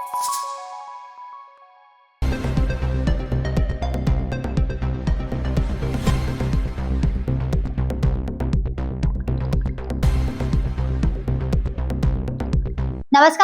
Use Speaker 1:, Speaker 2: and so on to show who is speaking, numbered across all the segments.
Speaker 1: नमस्कार,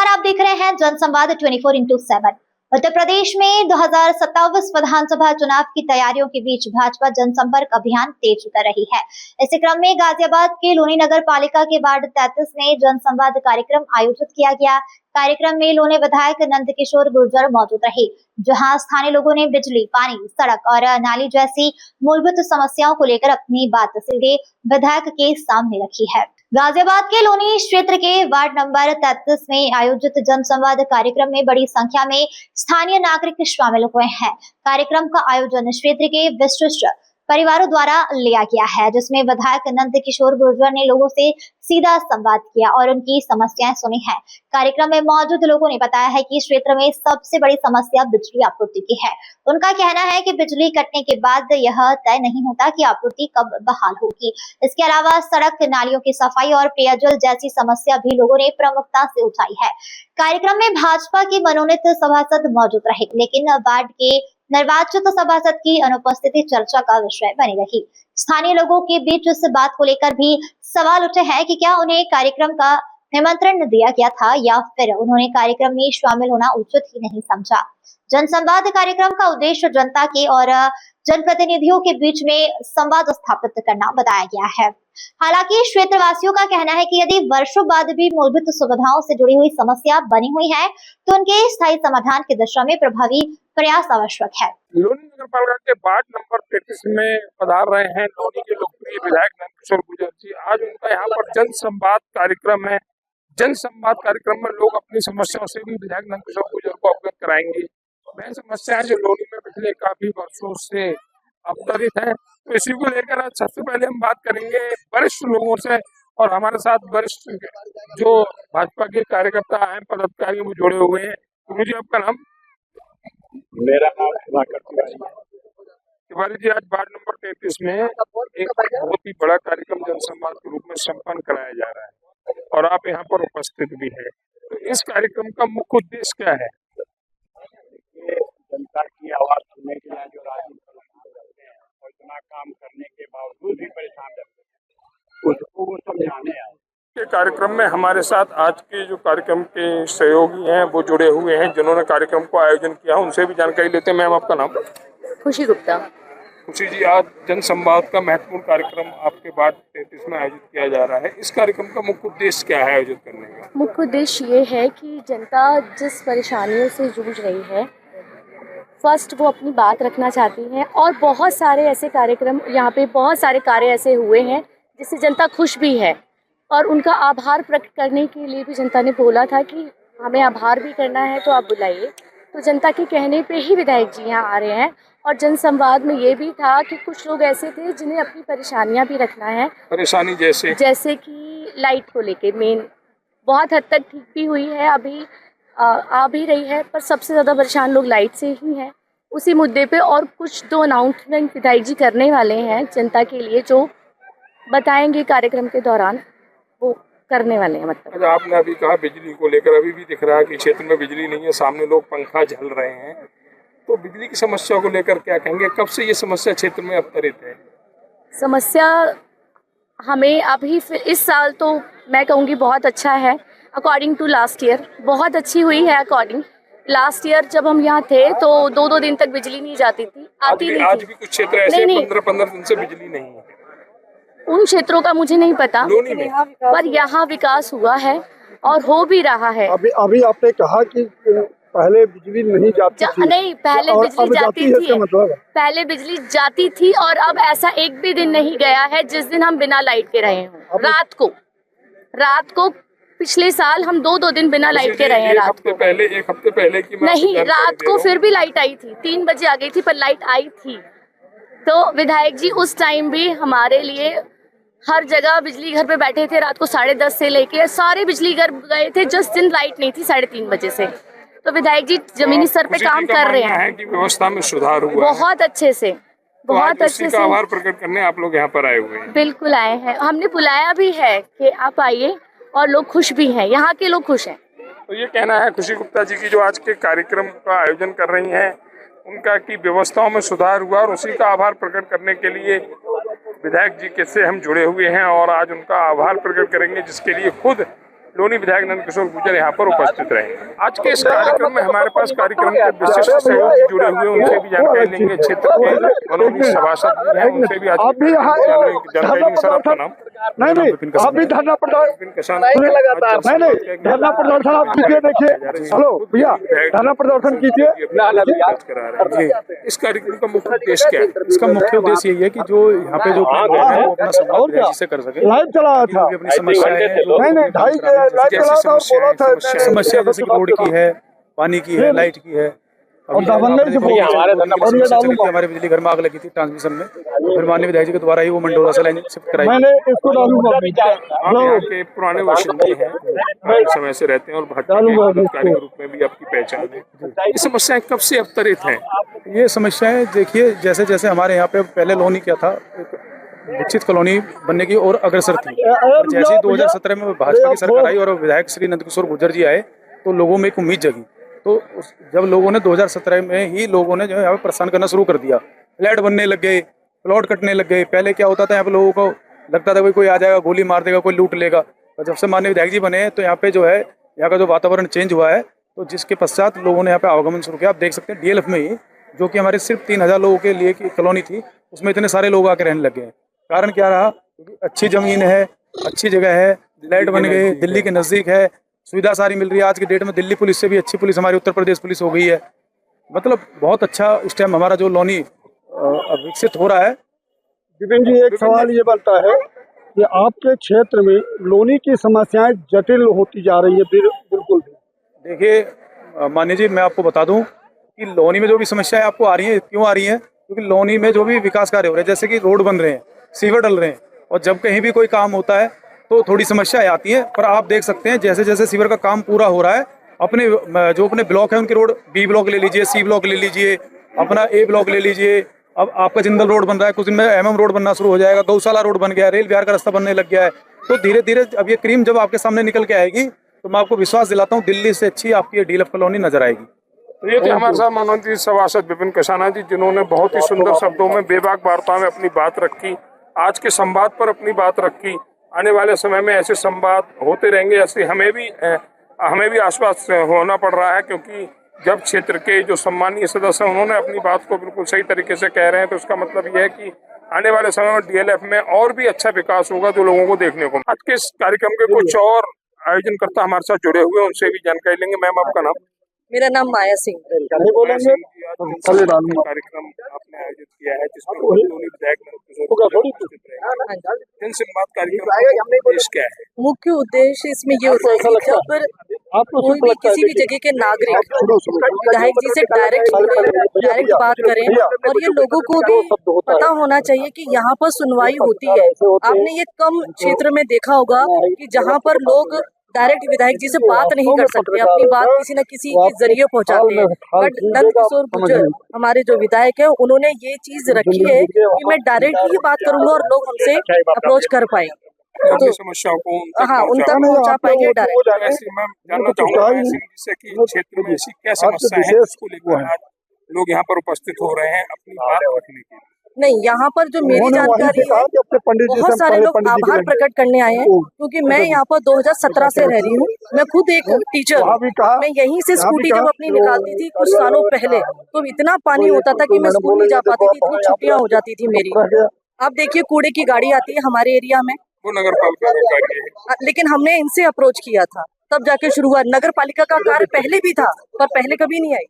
Speaker 1: आप देख रहे हैं जनसंवाद 24x7। उत्तर प्रदेश में 2027 विधानसभा चुनाव की तैयारियों के बीच भाजपा जनसंपर्क अभियान तेज कर रही है। इसी क्रम में गाजियाबाद के लोनी नगर पालिका के वार्ड 33 में जनसंवाद कार्यक्रम आयोजित किया गया। कार्यक्रम में लोनी विधायक नंदकिशोर गुर्जर मौजूद रहे, जहां स्थानीय लोगों ने बिजली, पानी, सड़क और नाली जैसी मूलभूत समस्याओं को लेकर अपनी बात सीधे विधायक के सामने रखी है। गाजियाबाद के लोनी क्षेत्र के वार्ड नंबर 33 में आयोजित जनसंवाद कार्यक्रम में बड़ी संख्या में स्थानीय नागरिक शामिल हुए हैं। कार्यक्रम का आयोजन क्षेत्र के विशिष्ट परिवारों द्वारा लिया गया है, जिसमें विधायक नंदकिशोर गुर्जर ने लोगों से सीधा संवाद किया और उनकी समस्याएं सुनी है। कार्यक्रम में मौजूद लोगों ने बताया है कि क्षेत्र में सबसे बड़ी समस्या बिजली आपूर्ति की है। उनका कहना है कि बिजली कटने के बाद यह तय नहीं होता कि आपूर्ति कब बहाल होगी। इसके अलावा सड़क, नालियों की सफाई और पेयजल जैसी समस्या भी लोगों ने प्रमुखता से उठाई है। कार्यक्रम में भाजपा की मनोनीत सभासद मौजूद रहे, लेकिन वार्ड के निर्वाचित सभासद की अनुपस्थिति चर्चा का विषय बनी रही। स्थानीय लोगों के बीच इस बात को लेकर भी सवाल उठे हैं कि क्या उन्हें कार्यक्रम का निमंत्रण दिया गया था या फिर उन्होंने कार्यक्रम में शामिल होना उचित ही नहीं समझा। जनसंवाद कार्यक्रम का उद्देश्य जनता के और जनप्रतिनिधियों के बीच में संवाद स्थापित करना बताया गया है। हालांकि क्षेत्रवासियों का कहना है कि यदि वर्षों बाद भी मूलभूत सुविधाओं से जुड़ी हुई समस्या बनी हुई है, तो उनके स्थायी समाधान की दिशा में प्रभावी प्रयास आवश्यक है।
Speaker 2: लोनी नगर पालिका के वार्ड नंबर 33 में पधार रहे हैं लोनी के लोकप्रिय विधायक नंदकिशोर गुर्जर जी। आज उनका यहाँ पर जनसंवाद कार्यक्रम है। जनसंवाद कार्यक्रम में लोग अपनी समस्याओं से भी विधायक नंदकिशोर गुर्जर को अवगत कराएंगे। वह समस्याएं जो लोनी में पिछले काफी वर्षों से अवतरित है, तो इसी को लेकर आज सबसे पहले हम बात करेंगे वरिष्ठ लोगों से। और हमारे साथ वरिष्ठ जो भाजपा के कार्यकर्ता हैं, पदाधिकारी वो जुड़े हुए हैं। गुरु जी, आपका नाम?
Speaker 3: मेरा नाम सुधाकर तिवारी है।
Speaker 2: तिवारी जी, आज वार्ड नंबर 33 में एक बहुत ही बड़ा कार्यक्रम जनसंवाद के रूप में संपन्न कराया जा रहा है और आप यहाँ पर उपस्थित भी है, तो इस कार्यक्रम का मुख्य उद्देश्य क्या है?
Speaker 3: जनता की आवाज सुनने के लिए जो राजनीति करते हैं और इतना काम करने के बावजूद भी परेशान रहते हैं, उसको वो समझाने आए।
Speaker 2: के कार्यक्रम में हमारे साथ आज के जो कार्यक्रम के सहयोगी हैं वो जुड़े हुए हैं, जिन्होंने कार्यक्रम को आयोजन किया, उनसे भी जानकारी लेते हैं। मैम, आपका नाम?
Speaker 4: खुशी गुप्ता।
Speaker 2: खुशी जी, आज जनसंवाद का महत्वपूर्ण कार्यक्रम आपके वार्ड 33 में आयोजित किया जा रहा है। इस कार्यक्रम का मुख्य उद्देश्य क्या है आयोजित करने का?
Speaker 4: मुख्य उद्देश्य ये है कि जनता जिस परेशानियों से जूझ रही है, फर्स्ट वो अपनी बात रखना चाहती हैं और बहुत सारे ऐसे कार्यक्रम यहाँ पे, बहुत सारे कार्य ऐसे हुए हैं जिससे जनता खुश भी है और उनका आभार प्रकट करने के लिए भी जनता ने बोला था कि हमें आभार भी करना है, तो आप बुलाइए। तो जनता के कहने पे ही विधायक जी यहाँ आ रहे हैं। और जनसंवाद में ये भी था कि कुछ लोग ऐसे थे जिन्हें अपनी परेशानियाँ भी रखना है।
Speaker 2: परेशानी जैसे
Speaker 4: कि लाइट को लेके मेन बहुत हद तक ठीक भी हुई है, अभी आ भी रही है, पर सबसे ज़्यादा परेशान लोग लाइट से ही हैं। उसी मुद्दे पे और कुछ दो अनाउंसमेंट विधायक जी करने वाले हैं जनता के लिए, जो बताएंगे कार्यक्रम के दौरान, वो करने वाले हैं। मतलब
Speaker 2: आपने अभी कहा बिजली को लेकर, अभी भी दिख रहा है कि क्षेत्र में बिजली नहीं है, सामने लोग पंखा झल रहे हैं, तो बिजली की समस्या को लेकर क्या कहेंगे? कब से ये समस्या क्षेत्र में अवतरित है?
Speaker 4: समस्या हमें अभी इस साल तो मैं कहूँगी बहुत अच्छा है, अकॉर्डिंग टू लास्ट ईयर बहुत अच्छी हुई है। अकॉर्डिंग लास्ट ईयर जब हम यहाँ थे तो 2-2 दिन तक बिजली नहीं जाती थी, आती नहीं थी।
Speaker 2: आज भी कुछ क्षेत्र ऐसे 15-15 दिन से बिजली नहीं है।
Speaker 4: उन क्षेत्रों का मुझे नहीं पता, पर यहाँ विकास हुआ है और हो भी रहा है।
Speaker 5: अभी आपने कहा कि पहले बिजली नहीं जाती थी।
Speaker 4: नहीं, पहले बिजली जाती थी, पहले बिजली जाती थी और अब ऐसा एक भी दिन नहीं गया है जिस दिन हम बिना लाइट के रहे हों। रात को पिछले साल हम 2-2 दिन बिना लाइट के रहे हैं। रात को
Speaker 2: एक हफ्ते पहले की
Speaker 4: नहीं, रात को फिर भी लाइट आई थी, 3 बजे आ गई थी, पर लाइट आई थी। तो विधायक जी उस टाइम भी हमारे लिए हर जगह बिजली घर पे बैठे थे। रात को 10:30 से लेके सारे बिजली घर गए थे, जिस दिन लाइट नहीं थी 3:30 बजे से। तो विधायक जी जमीनी स्तर पे काम कर रहे हैं
Speaker 2: कि व्यवस्था में सुधार हुआ
Speaker 4: बहुत अच्छे से, बहुत अच्छे से।
Speaker 2: आभार प्रकट करने आप लोग यहाँ पर आए हुए हैं?
Speaker 4: बिल्कुल आए हैं, हमने बुलाया भी है कि आप आइए, और लोग खुश भी हैं, यहाँ के लोग खुश हैं।
Speaker 2: तो ये कहना है खुशी गुप्ता जी की, जो आज के कार्यक्रम का आयोजन कर रही हैं, उनका की व्यवस्थाओं में सुधार हुआ और उसी का आभार प्रकट करने के लिए विधायक जी के से हम जुड़े हुए हैं और आज उनका आभार प्रकट करेंगे, जिसके लिए खुद लोनी विधायक नंदकिशोर गुर्जर यहाँ पर उपस्थित रहे। आज के इस कार्यक्रम में हमारे पास कार्यक्रम के विशिष्ट सहयोगी जुड़े हुए, उनसे भी जानकारी लेंगे। क्षेत्र के मनोनीत सभासद भी हैं, उनसे भी आज जानकारी लेंगे। सर, आपका नाम?
Speaker 5: नहीं, आप भी धरना प्रदर्शन धरना प्रदर्शन आप कीजिए। देखिए, हेलो भैया, धरना प्रदर्शन कीजिए।
Speaker 2: इस कार्यक्रम का मुख्य उद्देश्य क्या है?
Speaker 6: इसका मुख्य उद्देश्य यही है कि जो यहाँ पे जो है वो अपना संवाद विधायक जी से कर सके।
Speaker 5: लाइव चला था,
Speaker 6: अपनी समस्याएं,
Speaker 5: नहीं ढाई लाइव चला था, बोला था
Speaker 6: समस्या जैसे कि रोड की है, पानी की है, लाइट की है।
Speaker 5: और दबंगई से
Speaker 6: हमारे बिजली घर में आग लगी थी ट्रांसमिशन में, तो फिर माननीय विधायक जी के द्वारा ही वो मंडोरा से लाइन शिफ्ट कराई।
Speaker 5: मैंने इसको डालूंगा।
Speaker 2: यहाँ के पुराने बाशिंदे हैं, काफी समय से रहते हैं और भाजपा के अधिकारी के रूप में भी आपकी पहचान है। ये समस्याएं कब से अवतरित हैं?
Speaker 6: ये समस्याएं देखिए, जैसे जैसे हमारे यहाँ पे पहले लोनी क्या था, विकसित कॉलोनी बनने की और अग्रसर थी, और जैसे ही 2017 में भाजपा की सरकार आई और विधायक श्री नंदकिशोर गुर्जर जी आए, तो लोगों में एक उम्मीद जगी। तो जब लोगों ने 2017 में ही लोगों ने जो है यहाँ पे परेशान करना शुरू कर दिया, फ्लैट बनने लग गए, प्लॉट कटने लग गए। पहले क्या होता था, यहाँ पे लोगों को लगता था कोई आ जाएगा, गोली मार देगा, कोई लूट लेगा। और जब से माननीय विधायक जी बने हैं, तो यहाँ पे जो है यहाँ का जो वातावरण चेंज हुआ है, तो जिसके पश्चात लोगों ने यहाँ पे आवागमन शुरू किया। आप देख सकते हैं DLF में ही, जो कि हमारे सिर्फ 3000 लोगों के लिए की कॉलोनी थी, उसमें इतने सारे लोग आके रहने लग गए। कारण क्या रहा? क्योंकि अच्छी जमीन है, अच्छी जगह है, लाइट बन गई, दिल्ली के नज़दीक है, सुविधा सारी मिल रही है। आज की डेट में दिल्ली पुलिस से भी अच्छी पुलिस हमारी उत्तर प्रदेश पुलिस हो गई है। मतलब बहुत अच्छा इस टाइम हमारा जो लोनी विकसित हो रहा है।
Speaker 5: विपिन जी, एक सवाल ये बनता है कि आपके क्षेत्र में लोनी की समस्याएं जटिल होती जा रही है। बिल्कुल
Speaker 6: देखिए मान्य जी, मैं आपको बता दूं कि लोनी में जो भी समस्याएं आपको आ रही हैं, क्यों आ रही हैं? क्योंकि लोनी में जो भी विकास कार्य हो रहे हैं, जैसे कि रोड बन रहे हैं, सीवर डल रहे हैं, और जब कहीं भी कोई काम होता है तो थोड़ी समस्याएं आती हैं। पर आप देख सकते हैं जैसे जैसे सीवर का काम पूरा हो रहा है, अपने जो अपने ब्लॉक है उनके रोड, B ब्लॉक ले लीजिए, C ब्लॉक ले लीजिए, अपना A ब्लॉक ले लीजिए। अब आपका जिंदल रोड बन रहा है, कुछ दिन में MM रोड बनना शुरू हो जाएगा, गौशाला रोड बन गया है, रेल बिहार का रास्ता बनने लग गया है। तो धीरे धीरे अब ये क्रीम जब आपके सामने निकल के आएगी, तो मैं आपको विश्वास दिलाता हूँ दिल्ली से अच्छी आपकी ये DLF कॉलोनी नजर आएगी।
Speaker 2: तो ये थे हमारे साथ मनोनीत सभासद विपिन कसाना जी, जिन्होंने बहुत ही सुंदर शब्दों में बेबाक वार्ता में अपनी बात रखी, आज के संवाद पर अपनी बात रखी। आने वाले समय में ऐसे संवाद होते रहेंगे, ऐसे हमें भी आश्वस्त होना पड़ रहा है, क्योंकि जब क्षेत्र के जो सम्मानीय सदस्य हैं उन्होंने अपनी बात को बिल्कुल सही तरीके से कह रहे हैं, तो उसका मतलब यह है कि आने वाले समय में DLF में और भी अच्छा विकास होगा, जो लोगों को देखने को। आज के इस कार्यक्रम के कुछ और आयोजनकर्ता हमारे साथ जुड़े हुए हैं, उनसे भी जानकारी लेंगे। मैम, आपका नाम?
Speaker 7: मेरा नाम माया सिंह।
Speaker 2: कार्यक्रम आपने आयोजित किया है, जिसमें लोनी विधायक जनसंवाद कार्यक्रम क्या है?
Speaker 7: मुख्य उद्देश्य इसमें ये होता है कि जब कोई भी किसी भी जगह के नागरिक विधायक जी से डायरेक्ट बात करें, और ये लोगों को भी पता होना चाहिए कि यहाँ पर सुनवाई होती है। आपने ये कम क्षेत्र में देखा होगा कि जहाँ पर लोग डायरेक्ट विधायक जी से बात नहीं कर सकते, अपनी बात किसी न किसी के जरिए पहुंचाते हैं। बट नंदकिशोर गुर्जर हमारे जो विधायक है, उन्होंने ये चीज रखी है कि मैं डायरेक्ट ही बात करूंगा और लोग हमसे अप्रोच कर पाए,
Speaker 2: तो समस्याओं को
Speaker 7: हाँ उन तक पहुंचा पाएंगे डायरेक्ट।
Speaker 2: मैं जानना चाहूंगा कि क्षेत्र में ऐसी क्या समस्या है जिसको लेकर आज लोग यहाँ पर उपस्थित हो रहे हैं अपनी बात रखने के लिए?
Speaker 7: नहीं, यहाँ पर जो मेरी जानकारी है, बहुत सारे लोग आभार प्रकट करने आए हैं, क्योंकि मैं यहाँ पर 2017 से रह रही हूँ। मैं खुद एक टीचर हूँ, मैं यहीं से स्कूटी जब अपनी निकालती थी कुछ सालों पहले, तो इतना पानी होता था कि मैं स्कूल नहीं जा पाती थी, इतनी छुट्टियाँ हो जाती थी मेरी। अब देखिए कूड़े की गाड़ी आती है हमारे एरिया में,
Speaker 2: वो नगर पालिका का कार्य है,
Speaker 7: लेकिन हमने इनसे अप्रोच किया था, तब जाके शुरू हुआ। नगर पालिका का कार्य पहले भी था, पर पहले कभी नहीं आई।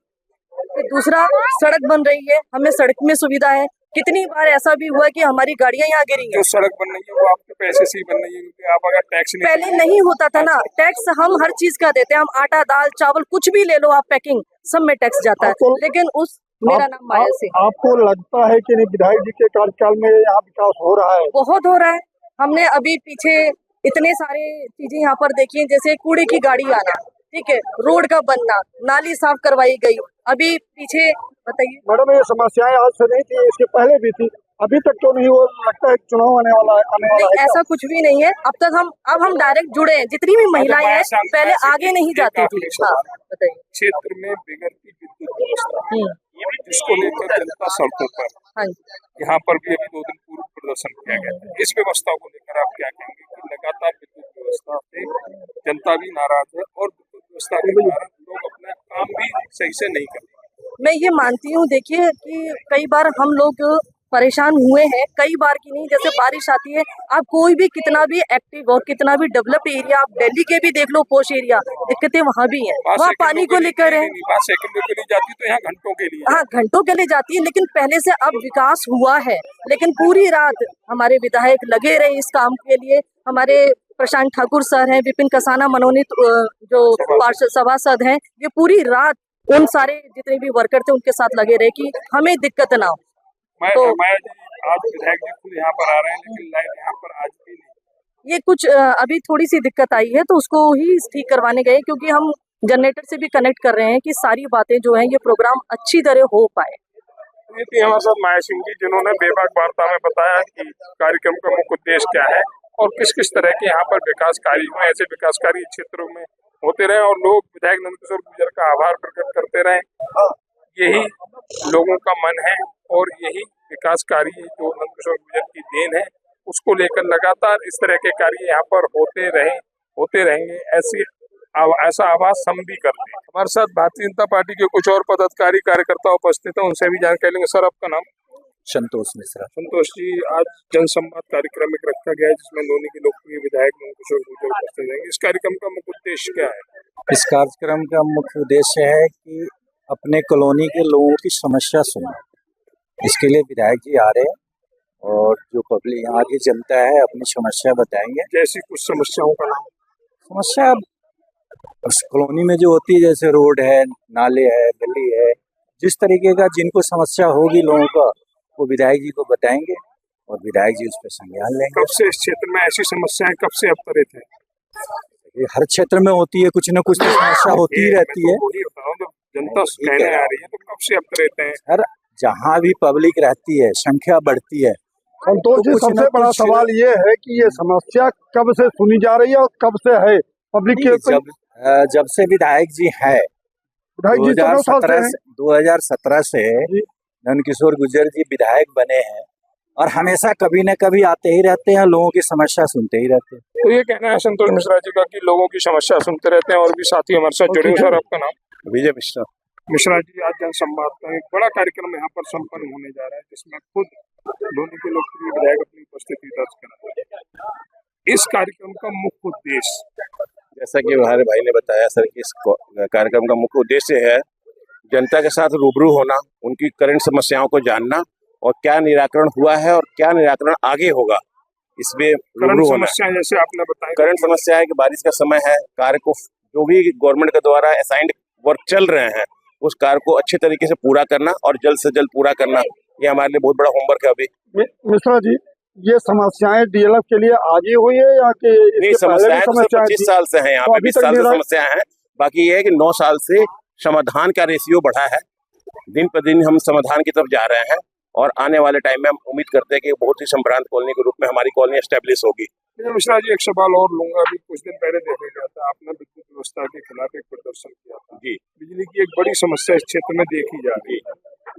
Speaker 7: फिर दूसरा, सड़क बन रही है, हमें सड़क में सुविधा है। कितनी बार ऐसा भी हुआ कि हमारी गाड़ियां यहाँ गिरी हैं।
Speaker 2: जो सड़क बन रही है वो आपके पैसे से ही बन रही है, क्योंकि आप अगर टैक्स नहीं,
Speaker 7: पहले नहीं होता था ना, टैक्स हम हर चीज का देते हैं। हम आटा, दाल, चावल कुछ भी ले लो आप, पैकिंग सब में टैक्स जाता है। लेकिन उस मेरा नाम माया सिंह।
Speaker 5: आपको लगता है कि विधायक जी के कार्यकाल में यहाँ विकास हो रहा है?
Speaker 7: बहुत हो रहा है। हमने अभी पीछे इतने सारे चीजें यहाँ पर देखी हैं, जैसे कूड़े की गाड़ी आना, ठीक है, रोड का बनना, नाली साफ करवाई गई। अभी पीछे बताइए
Speaker 5: मैडम, ये समस्याएं आज से नहीं थी, इसके पहले भी थी। अभी तक क्यों नहीं? वो लगता है चुनाव आने वाला
Speaker 7: नहीं,
Speaker 5: है
Speaker 7: ऐसा कुछ भी नहीं है। अब हम डायरेक्ट जुड़े हैं। जितनी भी महिलाएं हैं पहले आगे नहीं जाती थी। हाँ, बताइए।
Speaker 2: क्षेत्र में बिगड़ती विद्युत व्यवस्था जिसको लेकर जनता सड़कों पर,
Speaker 7: हाँ जी।
Speaker 2: यहाँ पर भी अभी 2 दिन पूर्व प्रदर्शन किया गया था। इस व्यवस्था को लेकर आप क्या कहेंगे कि लगातार विद्युत व्यवस्था से जनता भी नाराज है और विद्युत व्यवस्था के कारण लोग अपना काम भी सही से नहीं कर रहे?
Speaker 7: मैं ये मानती हूँ, देखिए कि कई बार हम लोग परेशान हुए हैं, कई बार की नहीं। जैसे बारिश आती है, आप कोई भी कितना भी एक्टिव और कितना भी डेवलप्ड एरिया, आप दिल्ली के भी देख लो, पोश एरिया, दिक्कतें वहाँ भी हैं। वहाँ पानी को लेकर है।
Speaker 2: सेकंडों के लिए जाती तो यहाँ घंटों के लिए।
Speaker 7: हाँ, घंटों के लिए जाती है, लेकिन पहले से अब विकास हुआ है। लेकिन पूरी रात हमारे विधायक लगे रहे इस काम के लिए। हमारे प्रशांत ठाकुर सर हैं, विपिन कसाना मनोनीत जो पार्षद सभासद हैं, ये पूरी रात उन सारे जितने भी वर्कर थे उनके साथ लगे रहे कि हमें दिक्कत ना हो।
Speaker 2: तो आज विधायक जी खुद यहाँ पर आ रहे हैं, लेकिन लाइट यहाँ पर आज भी नहीं।
Speaker 7: ये कुछ अभी थोड़ी सी दिक्कत आई है, तो उसको ही ठीक करवाने गए, क्योंकि हम जनरेटर से भी कनेक्ट कर रहे हैं कि सारी बातें जो हैं ये प्रोग्राम अच्छी तरह हो पाए।
Speaker 2: ये थी हमारे साथ माया सिंह जी, जिन्होंने बेबाक वार्ता में बताया कि कार्यक्रम का मुख्य उद्देश्य क्या है और किस किस तरह के यहाँ पर विकास कार्य हुए, ऐसे विकास कार्य क्षेत्रों में होते रहे और लोग विधायक नंदकिशोर गुर्जर का आभार प्रकट करते रहे। यही लोगों का मन है और यही विकास कार्य जो नंदकिशोर गुर्जर की देन है, उसको लेकर लगातार इस तरह के कार्य यहाँ पर होते रहेंगे, ऐसा आवाज हम भी करते हैं। हमारे साथ भारतीय जनता पार्टी के कुछ और पदाधिकारी कार्यकर्ता उपस्थित हैं, उनसे भी जानकारी लेंगे। सर, आपका नाम?
Speaker 8: संतोष मिश्रा।
Speaker 2: संतोष जी, आज जनसंवाद कार्यक्रम एक रखा गया है जिसमें लोनी के लोकप्रिय विधायक नंदकिशोर गुर्जर उपस्थित रहेंगे। इस कार्यक्रम का मुख्य उद्देश्य क्या है?
Speaker 8: इस कार्यक्रम का मुख्य उद्देश्य है कि अपने कॉलोनी के लोगों की समस्या सुनना। इसके लिए विधायक जी आ रहे हैं और जो पब्लिक यहाँ की जनता है अपनी समस्या बताएंगे।
Speaker 2: जैसी कुछ समस्याओं का नाम?
Speaker 8: समस्या उस कॉलोनी में जो होती है, जैसे रोड है, नाले है, गली है, जिस तरीके का जिनको समस्या होगी लोगों का, वो विधायक जी को बताएंगे और विधायक जी उस पर संज्ञान लेंगे।
Speaker 2: कब से इस क्षेत्र में ऐसी समस्याएं कब से अवतरित है?
Speaker 8: ये हर क्षेत्र में होती है, कुछ न कुछ तो समस्या होती ही रहती है।
Speaker 2: जनता कहने आ रही है, तो कब से अवतरित है?
Speaker 8: हर जहाँ भी पब्लिक रहती है, संख्या बढ़ती है।
Speaker 5: संतोष जी, सबसे बड़ा सवाल ये है कि ये समस्या कब से सुनी जा रही है और कब से है पब्लिक के?
Speaker 8: जब से विधायक जी है, 2017 से नंदकिशोर गुर्जर जी विधायक बने हैं और हमेशा कभी न कभी आते ही रहते हैं, लोगों की समस्या सुनते ही रहते हैं।
Speaker 2: तो ये कहना है संतोष मिश्रा जी का कि लोगों की समस्या सुनते रहते हैं और भी साथी हमारे साथ जुड़े। सर, आपका नाम?
Speaker 8: विजय मिश्रा।
Speaker 2: मिश्रा जी, आज जनसंवाद का एक बड़ा कार्यक्रम यहाँ पर संपन्न होने जा रहा है जिसमें खुद लोनी के लोकप्रिय विधायक अपनी उपस्थिति दर्ज कर रहे हैं। इस कार्यक्रम का मुख्य उद्देश्य,
Speaker 9: जैसा कि हमारे भाई ने बताया सर, कि इस कार्यक्रम का मुख्य उद्देश्य है जनता के साथ रूबरू होना, उनकी करंट समस्याओं को जानना और क्या निराकरण हुआ है और क्या निराकरण आगे होगा, इसमें रूबरू होना।
Speaker 2: जैसे आपने बताया,
Speaker 9: करंट समस्या है कि बारिश का समय है, कार्य को जो भी गवर्नमेंट के द्वारा असाइंड वर्क चल रहे हैं उस कार्य को अच्छे तरीके से पूरा करना और जल्द से जल्द पूरा करना, ये हमारे लिए बहुत बड़ा होमवर्क है। अभी
Speaker 5: मिश्रा जी, ये समस्याएं डीएलएफ के लिए आज ही हुई है या कि
Speaker 9: नहीं? समस्याएं 25 साल से हैं, यहाँ पे 20 साल से समस्याएं हैं। बाकी ये है कि 9 साल से समाधान का रेशियो बढ़ा है, दिन पर दिन हम समाधान की तरफ जा रहे हैं और आने वाले टाइम में हम उम्मीद करते हैं कि बहुत ही संभ्रांत कॉलोनी के रूप में हमारी कॉलोनी एस्टेब्लिश होगी।
Speaker 2: मिश्रा जी, एक सवाल और लूंगा। अभी कुछ दिन पहले देखा गया था, आपने विद्युत व्यवस्था के खिलाफ एक प्रदर्शन किया था
Speaker 9: जी।
Speaker 2: बिजली की एक बड़ी समस्या इस क्षेत्र में देखी जा रही है।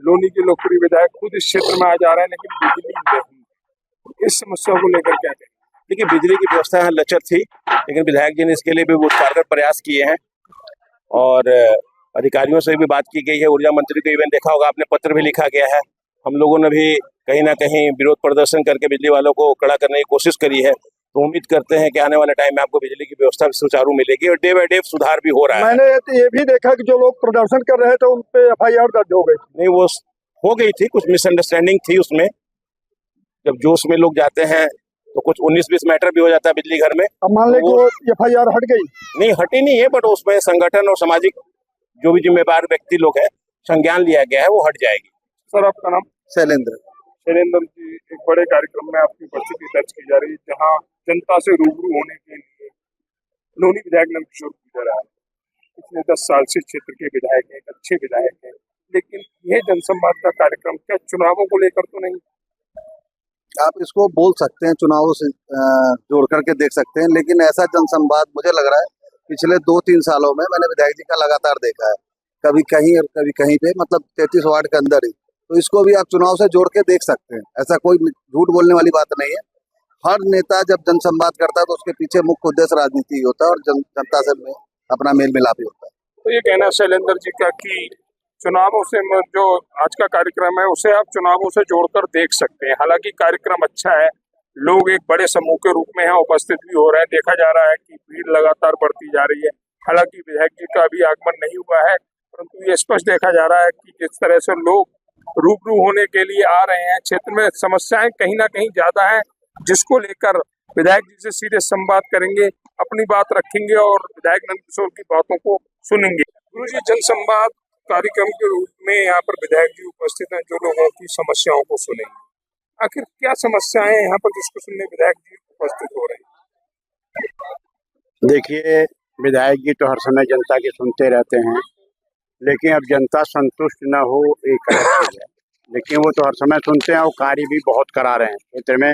Speaker 2: लोनी के लोकप्रिय विधायक खुद इस क्षेत्र में आ जा रहे हैं, लेकिन बिजली नहीं। इस समस्या को लेकर क्या कहें?
Speaker 9: देखिए, बिजली की व्यवस्था यहाँ लचर थी, लेकिन विधायक जी ने इसके लिए भी बहुत कारगर प्रयास किए हैं और अधिकारियों से भी बात की गई है। ऊर्जा मंत्री को इवन देखा होगा आपने, पत्र भी लिखा गया है। हम लोगों ने भी कहीं ना कहीं विरोध प्रदर्शन करके बिजली वालों को कड़ा करने की कोशिश करी है। तो उम्मीद करते हैं कि आने वाले टाइम में आपको बिजली की व्यवस्था सुचारू मिलेगी और डे बाय डे सुधार भी हो रहा है।
Speaker 5: मैंने ये भी देखा कि जो लोग प्रदर्शन कर रहे थे उन पे FIR दर्ज हो गई।
Speaker 9: नहीं, वो हो गई थी, कुछ मिसअंडरस्टैंडिंग थी उसमें। जब जोश में लोग जाते हैं तो कुछ 19-20 मैटर भी हो जाता है बिजली घर में।
Speaker 5: अब मान लें कि वो FIR हट गई?
Speaker 9: नहीं, हटी नहीं है, बट उसमें संगठन और सामाजिक जो भी जिम्मेदार व्यक्ति लोग हैं, संज्ञान लिया गया है, वो हट जाएगी।
Speaker 2: सर, आपका नाम?
Speaker 8: शैलेंद्र।
Speaker 2: शैलेंद्र जी, एक बड़े कार्यक्रम में आपकी उपस्थिति दर्ज की जा रही है जहाँ जनता से रूबरू होने के लिए लोनी विधायक नंदकिशोर गुर्जर आए। पिछले 10 साल से क्षेत्र के विधायक हैं, अच्छे विधायक हैं, लेकिन यह जनसंवाद का कार्यक्रम क्या चुनावों को लेकर तो नहीं?
Speaker 10: आप इसको बोल सकते हैं, चुनावों से जोड़ करके देख सकते हैं, लेकिन ऐसा जनसंवाद मुझे लग रहा है पिछले 2-3 सालों में मैंने विधायक जी का लगातार देखा है, कभी कहीं और कभी कहीं पे, मतलब 33 वार्ड के अंदर ही। तो इसको भी आप चुनाव से जोड़ के देख सकते हैं, ऐसा कोई झूठ बोलने वाली बात नहीं है। हर नेता जब जनसंवाद करता है तो उसके पीछे मुख्य उद्देश्य राजनीति होता है और जनता से अपना मेल मिलाप ही होता है।
Speaker 2: तो ये कहना शैलेंद्र जी का कि चुनावों से जो आज का कार्यक्रम है उसे आप चुनावों से जोड़कर देख सकते हैं। हालांकि कार्यक्रम अच्छा है, लोग एक बड़े समूह के रूप में यहाँ उपस्थित भी हो रहे हैं। देखा जा रहा है कि भीड़ लगातार बढ़ती जा रही है। हालांकि विधायक जी का अभी आगमन नहीं हुआ है, परंतु ये स्पष्ट देखा जा रहा है कि जिस तरह से लोग रूबरू होने के लिए आ रहे हैं, क्षेत्र में समस्याएं कहीं ना कहीं ज्यादा हैं, जिसको लेकर विधायक जी से सीधे संवाद करेंगे, अपनी बात रखेंगे और विधायक नंदकिशोर की बातों को सुनेंगे। गुरुजी, जनसंवाद कार्यक्रम के रूप में यहाँ पर विधायक जी उपस्थित हैं, जो लोगों की समस्याओं को सुनेंगे। आखिर क्या समस्याएं हैं यहाँ पर जिसको सुनने विधायक जी उपस्थित हो रहे हैं?
Speaker 3: देखिए, विधायक जी तो हर समय जनता की सुनते रहते हैं, लेकिन अब जनता संतुष्ट न हो एक अलग चीज है। लेकिन वो तो हर समय सुनते हैं और कार्य भी बहुत करा रहे हैं। क्षेत्र में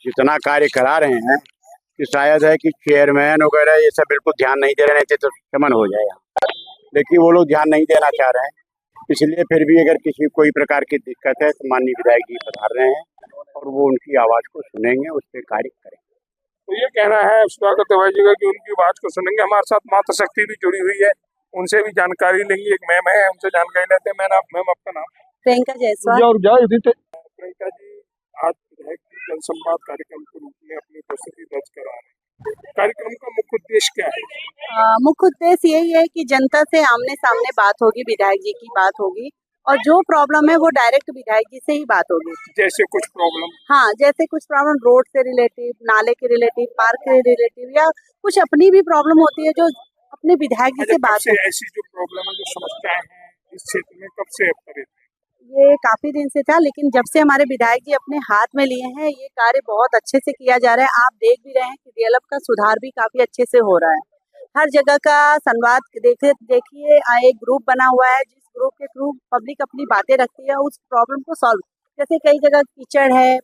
Speaker 3: जितना कार्य करा रहे हैं कि शायद है कि चेयरमैन वगैरह ये सब बिल्कुल ध्यान नहीं दे रहे थे तो शमन हो जाए, लेकिन वो लोग ध्यान नहीं देना चाह रहे हैं। इसलिए फिर भी अगर किसी कोई प्रकार की दिक्कत है तो माननीय विधायक जी पधार रहे हैं और वो उनकी आवाज को सुनेंगे, उस पर कार्य करेंगे।
Speaker 2: तो ये कहना है स्वागत तिवारी जी का कि उनकी आवाज को सुनेंगे। हमारे साथ माता शक्ति भी जुड़ी हुई है, उनसे भी जानकारी लेंगे। एक मैम है, उनसे जानकारी लेते हैं। मैम आपका नाम?
Speaker 7: प्रियंका जायसवाल।
Speaker 2: प्रियंका जी, आज विधायक जी जनसंवाद कार्यक्रम के रूप में अपनी उपस्थिति दर्ज करा रहे हैं। कार्यक्रम का मुख्य उद्देश्य क्या है?
Speaker 7: मुख्य उद्देश्य यही है कि जनता से आमने सामने बात होगी, विधायक जी की बात होगी और जो प्रॉब्लम है वो डायरेक्ट विधायक जी से ही बात होगी।
Speaker 2: जैसे कुछ प्रॉब्लम?
Speaker 7: हाँ, जैसे कुछ प्रॉब्लम रोड से रिलेटिव, नाले के रिलेटिव, पार्क के रिलेटिव या कुछ अपनी भी प्रॉब्लम होती है जो अपने विधायक जी से बात है।
Speaker 2: ऐसी जो प्रॉब्लम है, जो समस्याएं हैं इस क्षेत्र में, कब से अब
Speaker 7: ये काफी दिन से था, लेकिन जब से हमारे विधायक जी अपने हाथ में लिए हैं ये कार्य बहुत अच्छे से किया जा रहा है। आप देख भी रहे हैं कि डीएलएफ का सुधार भी काफी अच्छे से हो रहा है। हर जगह का संवाद देखिए, एक ग्रुप बना हुआ है जिस ग्रुप के थ्रू पब्लिक अपनी बातें रखती है, उस प्रॉब्लम को सॉल्व। जैसे कई जगह कीचड़ है,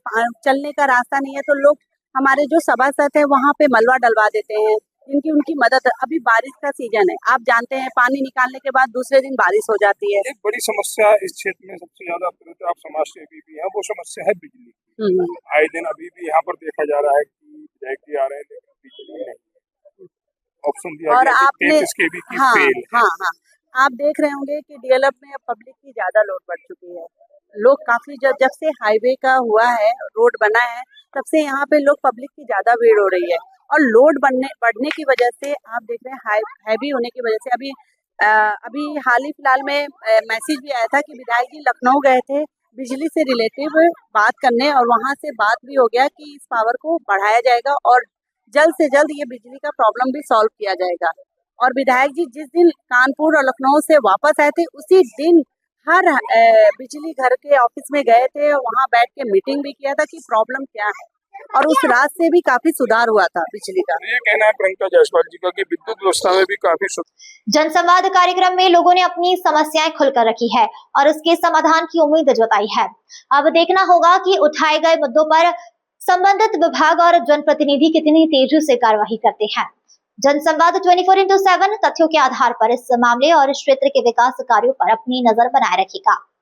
Speaker 7: चलने का रास्ता नहीं है, तो लोग हमारे जो सभासद है वहाँ पे मलबा डलवा देते हैं, जिनकी उनकी मदद। अभी बारिश का सीजन है, आप जानते हैं पानी निकालने के बाद दूसरे दिन बारिश हो जाती है।
Speaker 2: एक बड़ी समस्या इस क्षेत्र में सबसे ज्यादा, आप समाज सेवी भी हैं, वो समस्या है बिजली। आए दिन अभी भी यहाँ पर देखा जा रहा है कि विधायक जी आ रहे हैं लेकिन बिजली नहीं। ऑप्शन दिया
Speaker 7: और आपने
Speaker 2: हाँ,
Speaker 7: आप देख रहे होंगे कि डीएलएफ में पब्लिक की ज्यादा लोड बढ़ चुकी है। लोग काफी जब से हाईवे का हुआ है, रोड बना है, तब से यहाँ पे लोग पब्लिक की ज्यादा भीड़ हो रही है और लोड बढ़ने की वजह से आप देख रहे हैं हैवी होने की वजह से अभी हाल ही फिलहाल में मैसेज भी आया था कि विधायक जी लखनऊ गए थे बिजली से रिलेटिव बात करने और वहां से बात भी हो गया कि इस पावर को बढ़ाया जाएगा और जल्द से जल्द ये बिजली का प्रॉब्लम भी सॉल्व किया जाएगा। और विधायक जी जिस दिन कानपुर और लखनऊ से वापस आए थे उसी दिन हर बिजली घर के ऑफिस में गए थे, वहाँ बैठ के मीटिंग भी किया था कि प्रॉब्लम क्या है और उस रात से भी काफी सुधार हुआ था बिजली का।
Speaker 2: ये कहना है प्रियंका जायसवाल जी का कि विद्युत व्यवस्था में भी काफी
Speaker 1: जनसंवाद कार्यक्रम में लोगों ने अपनी समस्याएं खुलकर रखी है और उसके समाधान की उम्मीद जताई है। अब देखना होगा कि उठाए गए मुद्दों पर संबंधित विभाग और जनप्रतिनिधि कितनी तेजी से कार्यवाही करते हैं। जनसंवाद 24/7 तथ्यों के आधार पर इस मामले और क्षेत्र के विकास कार्यों पर अपनी नजर बनाए रखेगा।